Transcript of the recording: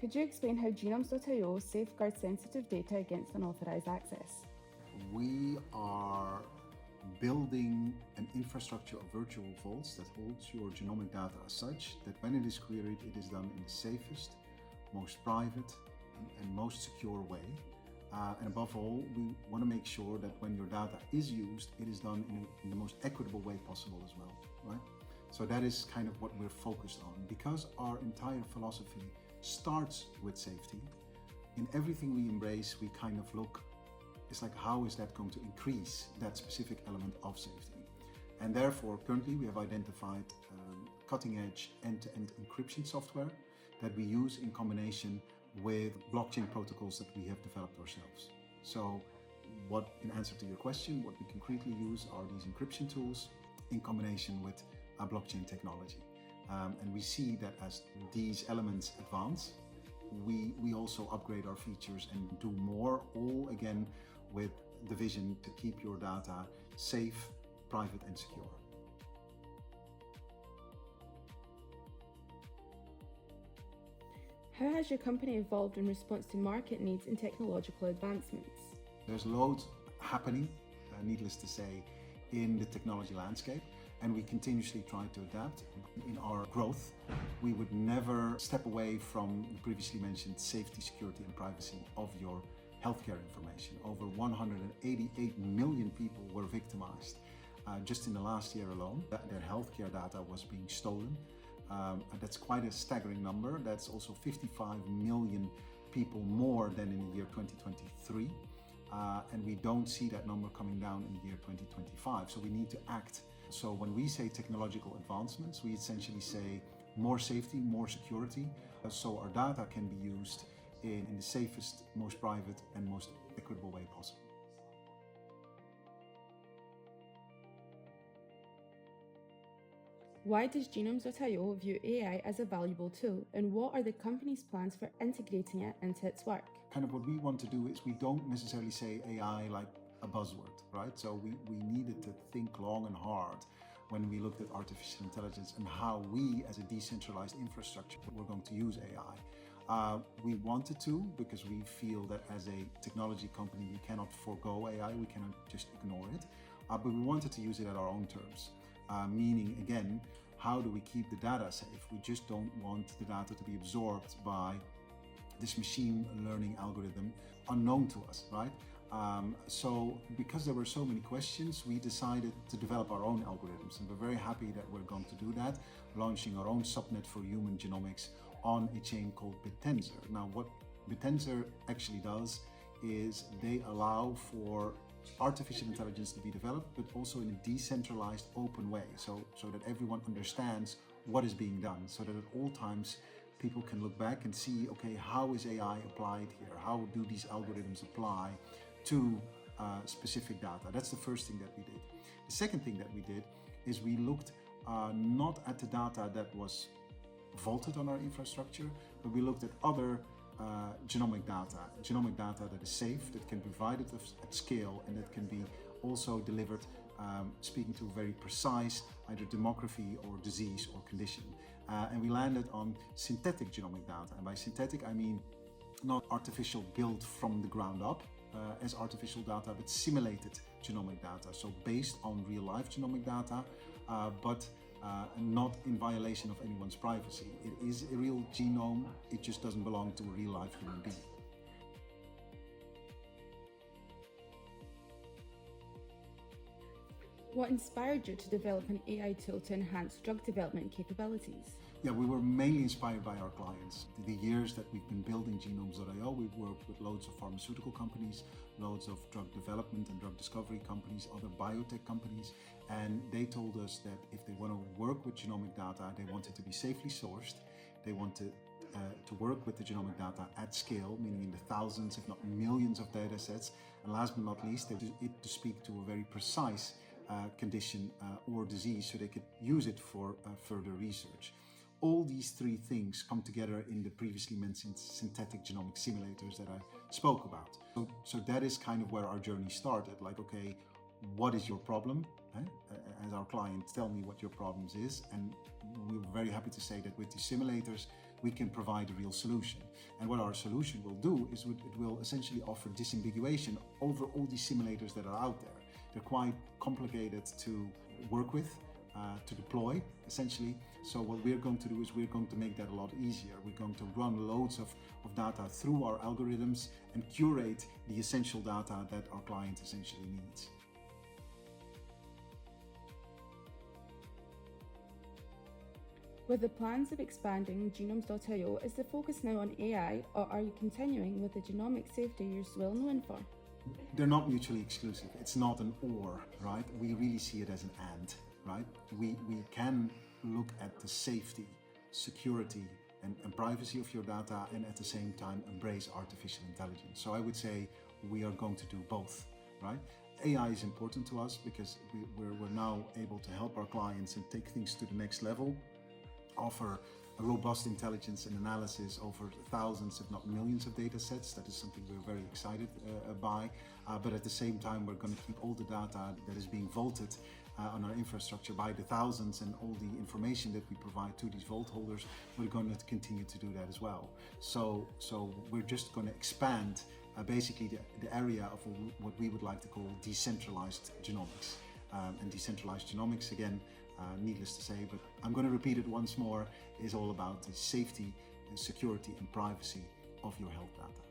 Could you explain how Genomes.io safeguards sensitive data against unauthorized access? We are building an infrastructure of virtual vaults that holds your genomic data as such that when it is queried, it is done in the safest, most private, and most secure way. And above all, we want to make sure that when your data is used, it is done in the most equitable way possible as well, right? So that is kind of what we're focused on. Because our entire philosophy starts with safety, in everything we embrace, we kind of look, it's like, how is that going to increase that specific element of safety? And therefore, currently we have identified cutting-edge end-to-end encryption software that we use in combination with blockchain protocols that we have developed ourselves. So in answer to your question, what we concretely use are these encryption tools in combination with blockchain technology. And we see that as these elements advance, we also upgrade our features and do more, all again with the vision to keep your data safe, private and secure. How has your company evolved in response to market needs and technological advancements? There's loads happening, needless to say, in the technology landscape, and we continuously try to adapt. In our growth, we would never step away from the previously mentioned safety, security and privacy of your healthcare information. Over 188 million people were victimized just in the last year alone. Their healthcare data was being stolen. That's quite a staggering number. That's also 55 million people more than in the year 2023. And we don't see that number coming down in the year 2025. So we need to act. So when we say technological advancements, we essentially say more safety, more security, so our data can be used in the safest, most private and most equitable way possible. Why does Genomes.io view AI as a valuable tool, and what are the company's plans for integrating it into its work? Kind of what we want to do is we don't necessarily say AI like a buzzword, right? So we needed to think long and hard when we looked at artificial intelligence and how we as a decentralized infrastructure were going to use AI. We wanted to because we feel that as a technology company we cannot forego AI, we cannot just ignore it, but we wanted to use it at our own terms. Meaning, again, how do we keep the data safe? We just don't want the data to be absorbed by this machine learning algorithm unknown to us, right? So because there were so many questions, we decided to develop our own algorithms, and we're very happy that we're going to do that, launching our own subnet for human genomics on a chain called Bitensor. Now, what Bitensor actually does is they allow for artificial intelligence to be developed, but also in a decentralized, open way, so that everyone understands what is being done, so that at all times people can look back and see, okay, how is AI applied here? How do these algorithms apply to specific data? That's the first thing that we did. The second thing that we did is we looked not at the data that was vaulted on our infrastructure, but we looked at other genomic data that is safe, that can be provided at scale, and that can be also delivered speaking to a very precise either demography or disease or condition. And we landed on synthetic genomic data. And by synthetic, I mean not artificial built from the ground up as artificial data, but simulated genomic data. So based on real life genomic data, but not in violation of anyone's privacy. It is a real genome, it just doesn't belong to a real life human being. What inspired you to develop an AI tool to enhance drug development capabilities? Yeah, we were mainly inspired by our clients. The years that we've been building Genomes.io, we've worked with loads of pharmaceutical companies, loads of drug development and drug discovery companies, other biotech companies, and they told us that if they want to work with genomic data, they want it to be safely sourced, they want to work with the genomic data at scale, meaning in the thousands, if not millions of data sets, and last but not least, they want it to speak to a very precise condition or disease so they could use it for further research. All these three things come together in the previously mentioned synthetic genomic simulators that I spoke about. So that is kind of where our journey started. Like, okay, what is your problem? As our clients tell me what your problems is, and we were very happy to say that with the simulators we can provide a real solution. And what our solution will do is it will essentially offer disambiguation over all these simulators that are out there. They're quite complicated to work with, to deploy, essentially. So what we're going to do is we're going to make that a lot easier. We're going to run loads of data through our algorithms and curate the essential data that our client essentially needs. With the plans of expanding genomes.io, is the focus now on AI, or are you continuing with the genomic safety you're so well known for? They're not mutually exclusive. It's not an or, right? We really see it as an and, right? We can look at the safety, security, and privacy of your data, and at the same time embrace artificial intelligence. So I would say we are going to do both, right? AI is important to us because we're now able to help our clients and take things to the next level, offer a robust intelligence and analysis over thousands, if not millions of data sets. That is something we're very excited by. But at the same time, we're going to keep all the data that is being vaulted on our infrastructure by the thousands, and all the information that we provide to these vault holders, we're going to continue to do that as well. So we're just going to expand basically the area of what we would like to call decentralized genomics. And decentralized genomics, again, needless to say, but I'm going to repeat it once more, is all about the safety and security and privacy of your health data.